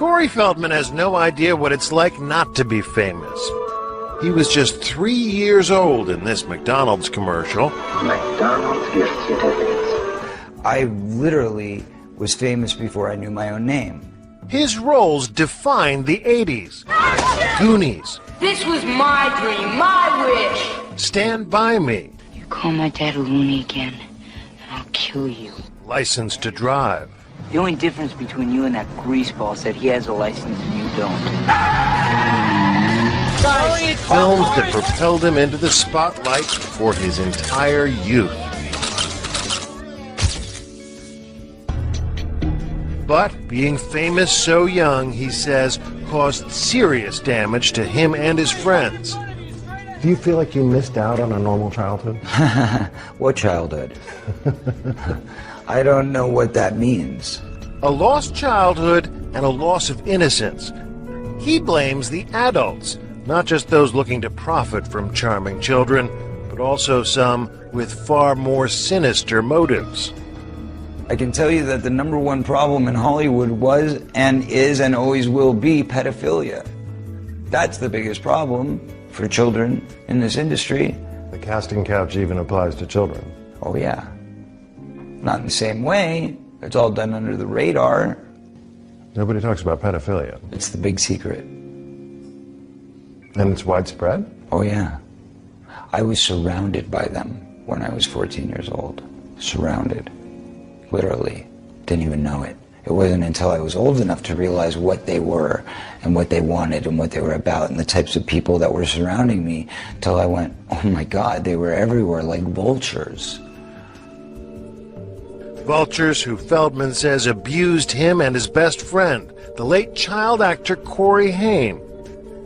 Corey Feldman has no idea what it's like not to be famous. He was just 3 years old in this McDonald's commercial. McDonald's gift certificates. I literally was famous before I knew my own name. His roles defined the 80s. Goonies. This was my dream, my wish. Stand By Me. You call my dad a loony again, and I'll kill you. License to Drive. The only difference between you and that greaseball is that he has a license and you don't. Films that propelled him into the spotlight for his entire youth. But being famous so young, he says, caused serious damage to him and his friends. Do you feel like you missed out on a normal childhood? What childhood? I don't know what that means. A lost childhood and a loss of innocence. He blames the adults, not just those looking to profit from charming children, but also some with far more sinister motives. I can tell you that the number one problem in Hollywood was and is and always will be pedophilia. That's the biggest problem for children in this industry. The casting couch even applies to children. Oh yeah. Not in the same way. It's all done under the radar. Nobody talks about pedophilia. It's the big secret. And it's widespread? Oh yeah. I was surrounded by them when I was 14 years old. Surrounded. Literally. Didn't even know it. It wasn't until I was old enough to realize what they were and what they wanted and what they were about and the types of people that were surrounding me till I went, oh my God, they were everywhere like vultures. Vultures who Feldman says abused him and his best friend, the late child actor Corey Haim,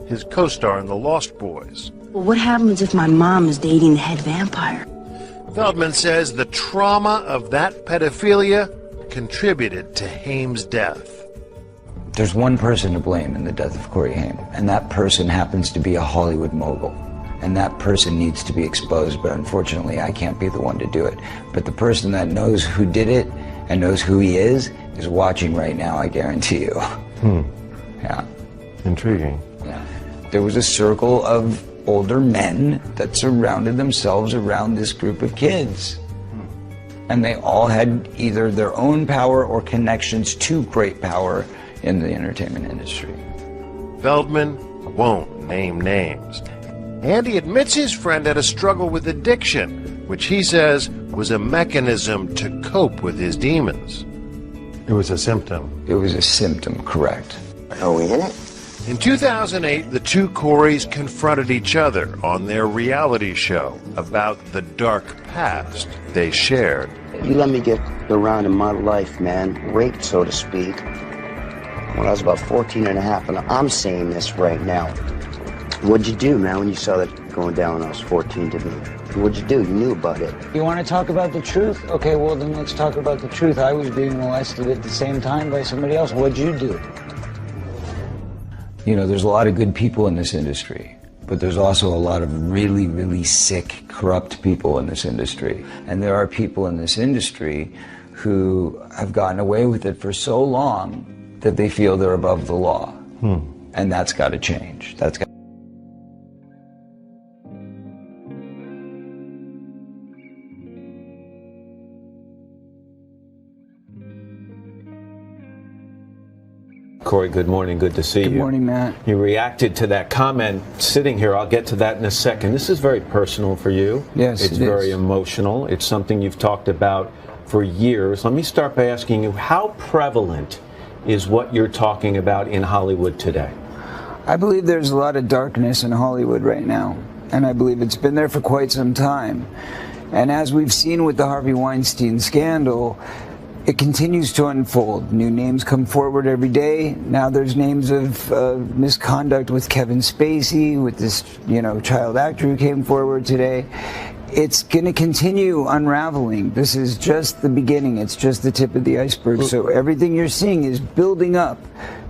his co-star in The Lost Boys. Well, what happens if my mom is dating the head vampire? Feldman says the trauma of that pedophilia contributed to Haim's death. There's one person to blame in the death of Corey Haim, and that person happens to be a Hollywood mogul. And that person needs to be exposed, but unfortunately I can't be the one to do it. But the person that knows who did it and knows who he is watching right now, I guarantee you. Yeah. Intriguing. Yeah. There was a circle of older men that surrounded themselves around this group of kids. And they all had either their own power or connections to great power in the entertainment industry. Feldman won't name names. And he admits his friend had a struggle with addiction, which he says was a mechanism to cope with his demons. It was a symptom. It was a symptom, correct. Are we in it? In 2008, the two Coreys confronted each other on their reality show about the dark past they shared. You let me get around in my life, man. Raped, so to speak. When I was about 14 and a half, and I'm saying this right now. What'd you do, man, when you saw that going down when I was 14 to me? What'd you do? You knew about it. You want to talk about the truth? Okay, well then let's talk about the truth. I was being molested at the same time by somebody else. What'd you do? You know, there's a lot of good people in this industry, but there's also a lot of really, really sick, corrupt people in this industry. And there are people in this industry who have gotten away with it for so long that they feel they're above the law. And that's got to change. That's got Corey, good morning. Good to see you. Good morning, Matt. You reacted to that comment sitting here. I'll get to that in a second. This is very personal for you. Yes, it's very emotional. It's something you've talked about for years. Let me start by asking you, how prevalent is what you're talking about in Hollywood today? I believe there's a lot of darkness in Hollywood right now, and I believe it's been there for quite some time. And as we've seen with the Harvey Weinstein scandal, it continues to unfold. New names come forward every day. Now there's names of misconduct with Kevin Spacey, with this, child actor who came forward today. It's going to continue unraveling. This is just the beginning. It's just the tip of the iceberg. So everything you're seeing is building up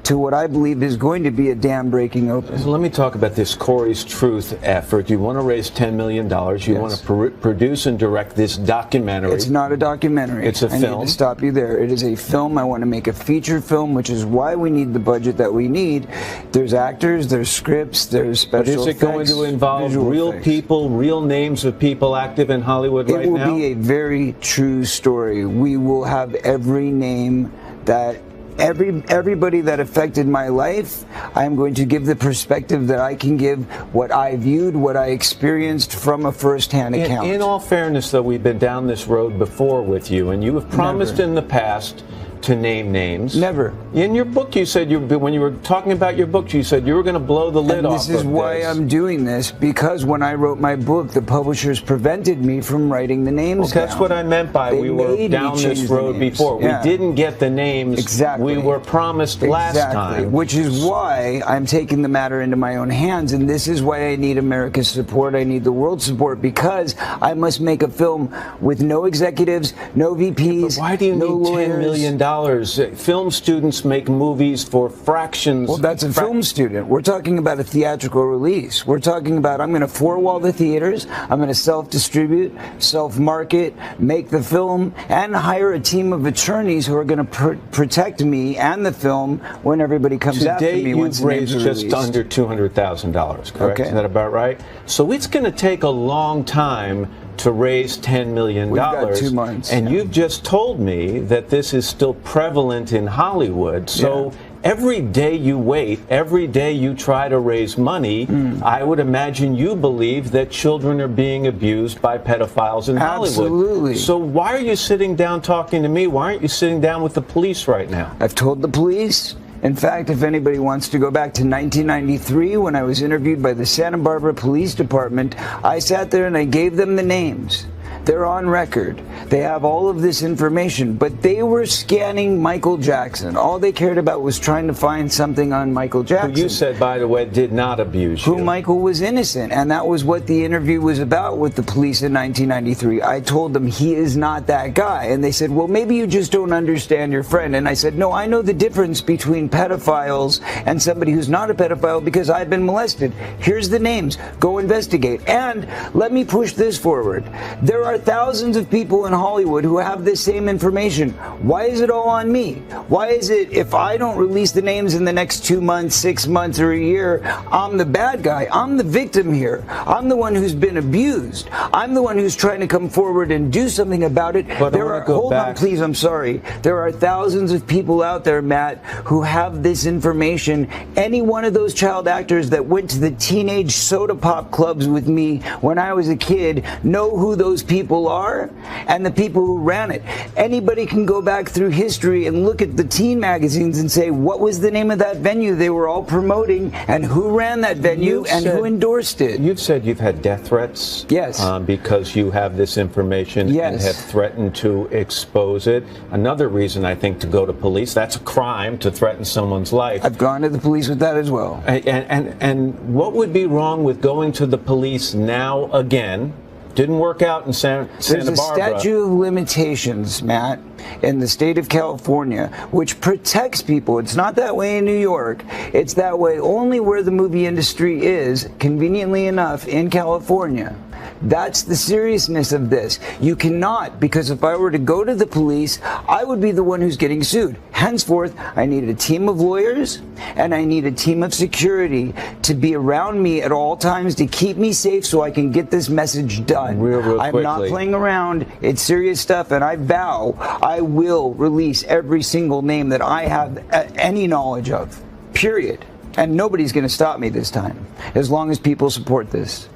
to what I believe is going to be a dam breaking open. So let me talk about this Corey's Truth effort. You want to raise $10 million. You want to produce and direct this documentary. It's not a documentary. It's a film. I need to stop you there. It is a film. I want to make a feature film, which is why we need the budget that we need. There's actors, there's scripts, there's special effects. But is it going to involve real people, real names of people active in Hollywood right now? It will be a very true story. We will have every name that everybody that affected my life. I'm going to give the perspective that I can give, what I viewed, what I experienced from a first-hand account. In all fairness, though, we've been down this road before with you, and you have promised in the past to name names. Never. In your book, you said when you were talking about your book, you said you were going to blow the lid off of this. This is why I'm doing this, because when I wrote my book, the publishers prevented me from writing the names down. That's what I meant by we were down this road before. Yeah. We didn't get the names exactly we were promised last time. Which is why I'm taking the matter into my own hands, and this is why I need America's support. I need the world's support, because I must make a film with no executives, no VPs, but why do you no need lawyers. $10 million? Film students make movies for fractions. Well, that's a film student. We're talking about a theatrical release. We're talking about I'm going to four-wall the theaters, I'm going to self-distribute, self-market, make the film, and hire a team of attorneys who are going to protect me and the film when everybody comes after me. You've raised just under $200,000, correct? Okay. Is that about right? So it's going to take a long time to raise $10 million. We've got 2 months. And you've just told me that this is still prevalent in Hollywood. So every day you wait, every day you try to raise money, I would imagine you believe that children are being abused by pedophiles in Hollywood. Absolutely. So why are you sitting down talking to me? Why aren't you sitting down with the police right now? I've told the police. In fact, if anybody wants to go back to 1993, when I was interviewed by the Santa Barbara Police Department, I sat there and I gave them the names. They're on record. They have all of this information, but they were scanning Michael Jackson. All they cared about was trying to find something on Michael Jackson. Who you said, by the way, did not abuse you. Who Michael was innocent, and that was what the interview was about with the police in 1993. I told them he is not that guy, and they said, well, maybe you just don't understand your friend. And I said, no, I know the difference between pedophiles and somebody who's not a pedophile because I've been molested. Here's the names. Go investigate. And let me push this forward. There are thousands of people in Hollywood who have this same information. Why is it all on me? Why is it if I don't release the names in the next 2 months, 6 months, or a year, I'm the bad guy? I'm the victim here. I'm the one who's been abused. I'm the one who's trying to come forward and do something about it. But hold on, please, I'm sorry. There are thousands of people out there, Matt, who have this information. Any one of those child actors that went to the teenage soda pop clubs with me when I was a kid know who those people are and the people who ran it. Anybody can go back through history and look at the teen magazines and say, what was the name of that venue they were all promoting and who ran that venue and who endorsed it? You've said you've had death threats. Yes. Because you have this information and have threatened to expose it. Another reason, I think, to go to police, that's a crime to threaten someone's life. I've gone to the police with that as well. And what would be wrong with going to the police now again? Didn't work out in Santa Barbara. There's a statute of limitations, Matt, in the state of California, which protects people. It's not that way in New York. It's that way only where the movie industry is, conveniently enough, in California. That's the seriousness of this. You cannot, because if I were to go to the police, I would be the one who's getting sued. Henceforth, I need a team of lawyers and I need a team of security to be around me at all times to keep me safe so I can get this message done. Real I'm quickly. not playing around. It's serious stuff, and I vow I will release every single name that I have any knowledge of, period. And nobody's going to stop me this time, as long as people support this.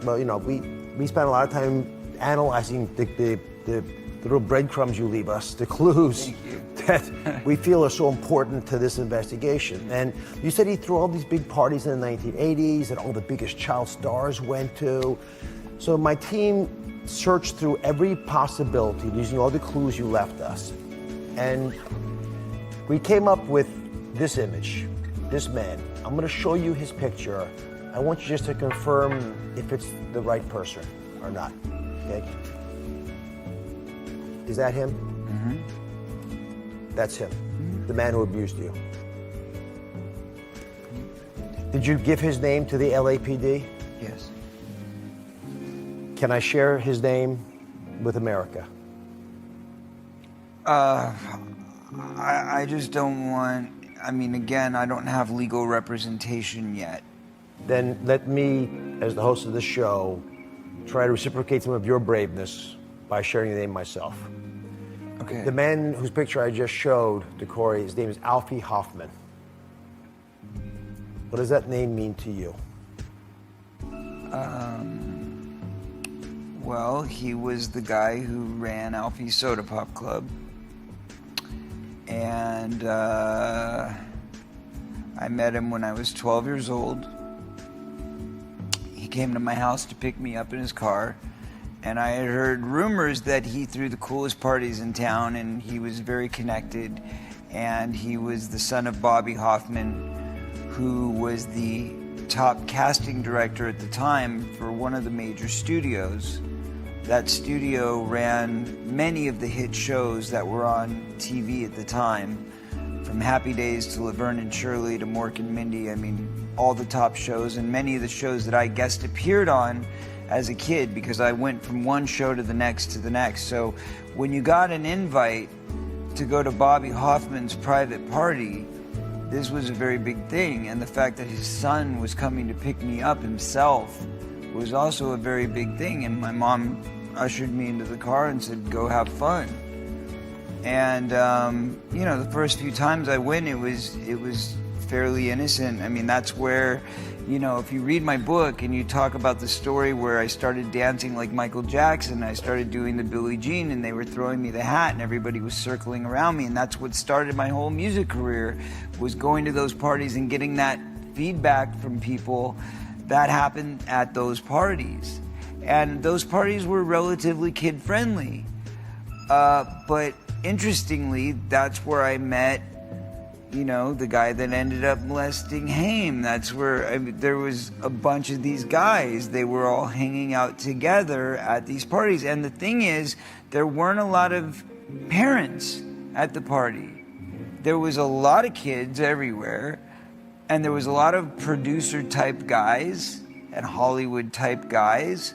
Well, you know, we spend a lot of time analyzing the little breadcrumbs you leave us, the clues that we feel are so important to this investigation. And you said he threw all these big parties in the 1980s that all the biggest child stars went to. So my team searched through every possibility using all the clues you left us. And we came up with this image, this man. I'm going to show you his picture. I want you just to confirm if it's the right person or not, okay? Is that him? That's him, the man who abused you. Did you give his name to the LAPD? Yes. Can I share his name with America? I just don't want, I mean, again, I don't have legal representation yet. Then let me, as the host of this show, try to reciprocate some of your braveness by sharing the name myself. Okay. The man whose picture I just showed to Corey, his name is Alfie Hoffman. What does that name mean to you? Well, he was the guy who ran Alfie's Soda Pop Club. And I met him when I was 12 years old. He came to my house to pick me up in his car. And I had heard rumors that he threw the coolest parties in town and he was very connected. And he was the son of Bobby Hoffman, who was the top casting director at the time for one of the major studios. That studio ran many of the hit shows that were on TV at the time, from Happy Days to Laverne and Shirley to Mork and Mindy. I mean, all the top shows, and many of the shows that I guest appeared on as a kid, because I went from one show to the next to the next. So when you got an invite to go to Bobby Hoffman's private party, this was a very big thing. And the fact that his son was coming to pick me up himself was also a very big thing. And my mom ushered me into the car and said, "Go have fun." And you know, the first few times I went, it was fairly innocent. I mean, that's where, you know, if you read my book and you talk about the story where I started dancing like Michael Jackson, I started doing the Billie Jean, and they were throwing me the hat and everybody was circling around me, and that's what started my whole music career, was going to those parties and getting that feedback from people. That happened at those parties. And those parties were relatively kid-friendly. But interestingly, that's where I met, you know, the guy that ended up molesting Haim. That's where there was a bunch of these guys. They were all hanging out together at these parties. And the thing is, there weren't a lot of parents at the party. There was a lot of kids everywhere. And there was a lot of producer-type guys and Hollywood-type guys.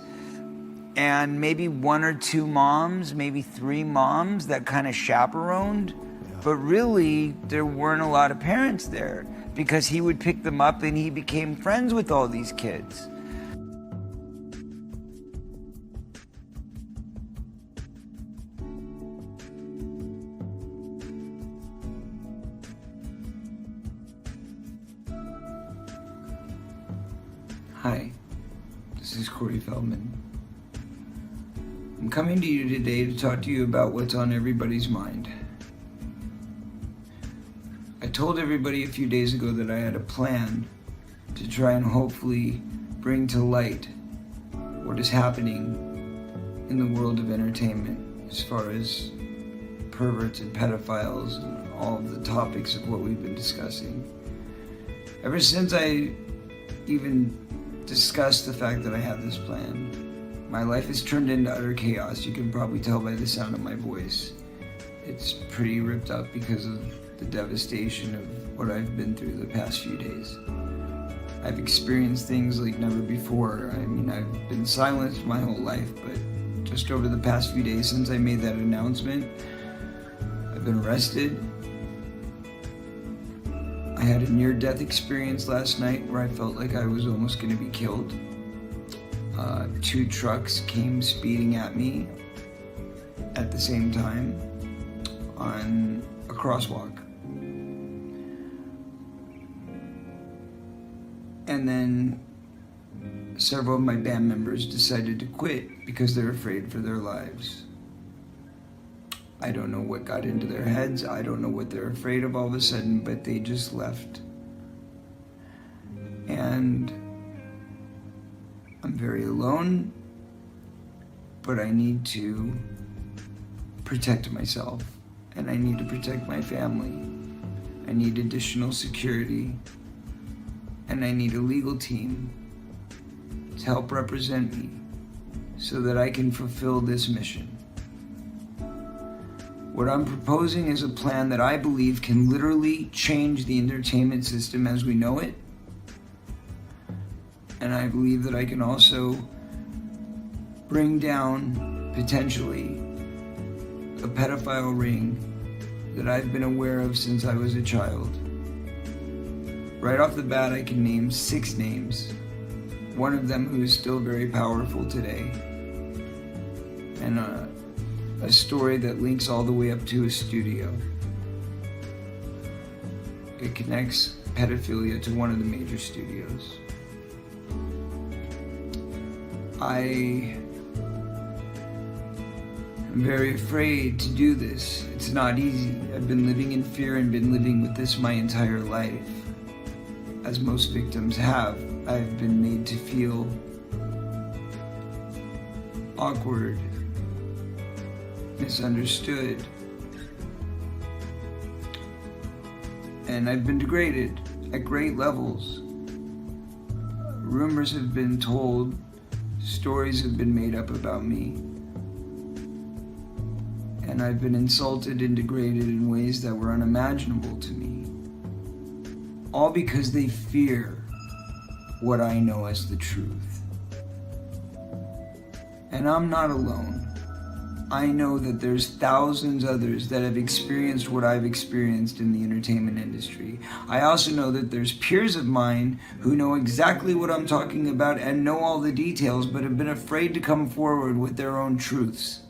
And maybe one or two moms, maybe three moms that kind of chaperoned. But really, there weren't a lot of parents there, because he would pick them up and he became friends with all these kids. Hi, this is Corey Feldman. I'm coming to you today to talk to you about what's on everybody's mind. I told everybody a few days ago that I had a plan to try and hopefully bring to light what is happening in the world of entertainment as far as perverts and pedophiles and all of the topics of what we've been discussing. Ever since I even discussed the fact that I had this plan, my life has turned into utter chaos. You can probably tell by the sound of my voice. It's pretty ripped up because of the devastation of what I've been through the past few days. I've experienced things like never before. I mean, I've been silenced my whole life, but just over the past few days since I made that announcement, I've been arrested. I had a near-death experience last night where I felt like I was almost going to be killed. 2 trucks came speeding at me at the same time on a crosswalk. And then several of my band members decided to quit because they're afraid for their lives. I don't know what got into their heads. I don't know what they're afraid of all of a sudden, but they just left. And I'm very alone, but I need to protect myself, and I need to protect my family. I need additional security, and I need a legal team to help represent me so that I can fulfill this mission. What I'm proposing is a plan that I believe can literally change the entertainment system as we know it. And I believe that I can also bring down, potentially, a pedophile ring that I've been aware of since I was a child. Right off the bat, I can name 6 names. One of them who is still very powerful today. And a story that links all the way up to a studio. It connects pedophilia to one of the major studios. I am very afraid to do this. It's not easy. I've been living in fear and been living with this my entire life. As most victims have, I've been made to feel awkward, misunderstood, and I've been degraded at great levels. Rumors have been told, stories have been made up about me, and I've been insulted and degraded in ways that were unimaginable to me, all because they fear what I know as the truth. And I'm not alone. I know that there's thousands others that have experienced what I've experienced in the entertainment industry. I also know that there's peers of mine who know exactly what I'm talking about and know all the details, but have been afraid to come forward with their own truths.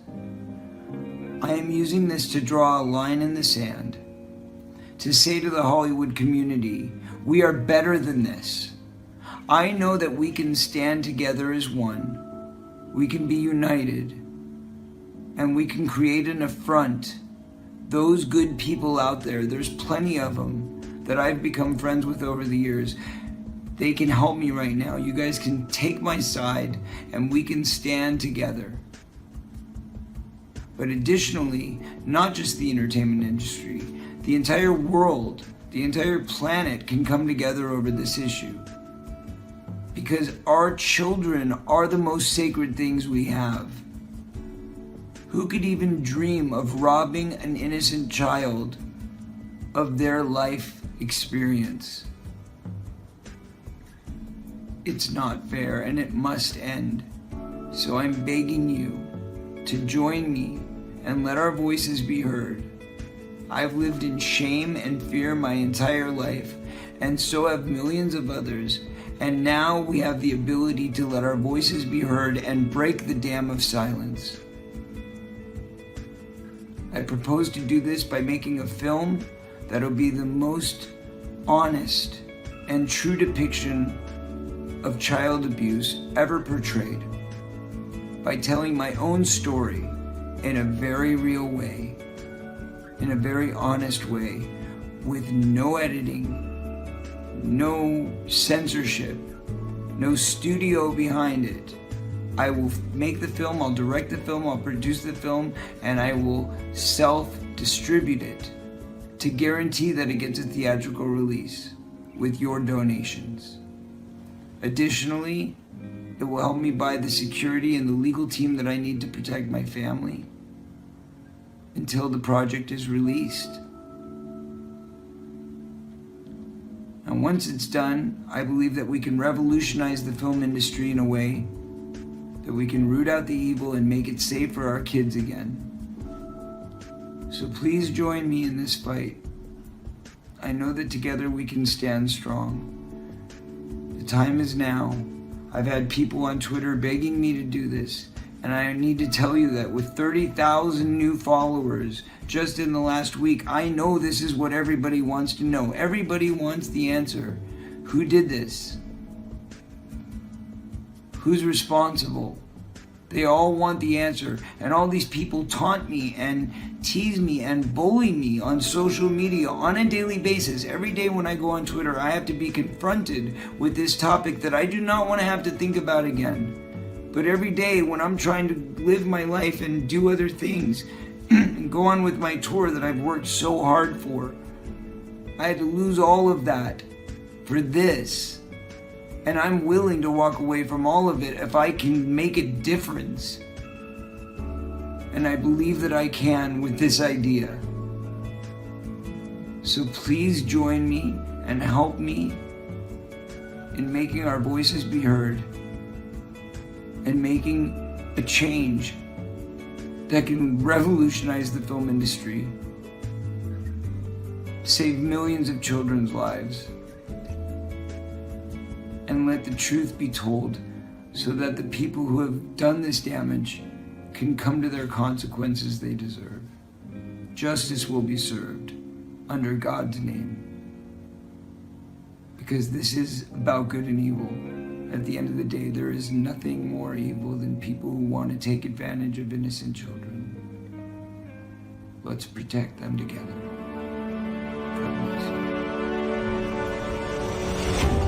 I am using this to draw a line in the sand, to say to the Hollywood community, we are better than this. I know that we can stand together as one. We can be united. And we can create an affront. Those good people out there, there's plenty of them that I've become friends with over the years. They can help me right now. You guys can take my side and we can stand together. But additionally, not just the entertainment industry, the entire world, the entire planet can come together over this issue. Because our children are the most sacred things we have. Who could even dream of robbing an innocent child of their life experience? It's not fair and it must end. So I'm begging you to join me and let our voices be heard. I've lived in shame and fear my entire life, and so have millions of others. And now we have the ability to let our voices be heard and break the dam of silence. I propose to do this by making a film that'll be the most honest and true depiction of child abuse ever portrayed, by telling my own story in a very real way, in a very honest way, with no editing, no censorship, no studio behind it. I will make the film, I'll direct the film, I'll produce the film, and I will self-distribute it to guarantee that it gets a theatrical release with your donations. Additionally, it will help me buy the security and the legal team that I need to protect my family until the project is released. And once it's done, I believe that we can revolutionize the film industry in a way that we can root out the evil and make it safe for our kids again. So please join me in this fight. I know that together we can stand strong. The time is now. I've had people on Twitter begging me to do this, and I need to tell you that with 30,000 new followers just in the last week, I know this is what everybody wants to know. Everybody wants the answer. Who did this? Who's responsible? They all want the answer. And all these people taunt me and tease me and bully me on social media on a daily basis. Every day when I go on Twitter, I have to be confronted with this topic that I do not want to have to think about again. But every day when I'm trying to live my life and do other things and go on with my tour that I've worked so hard for, I had to lose all of that for this. And I'm willing to walk away from all of it if I can make a difference. And I believe that I can with this idea. So please join me and help me in making our voices be heard and making a change that can revolutionize the film industry, save millions of children's lives, and let the truth be told so that the people who have done this damage can come to their consequences they deserve. Justice will be served under God's name. Because this is about good and evil. At the end of the day, there is nothing more evil than people who want to take advantage of innocent children. Let's protect them together. God bless.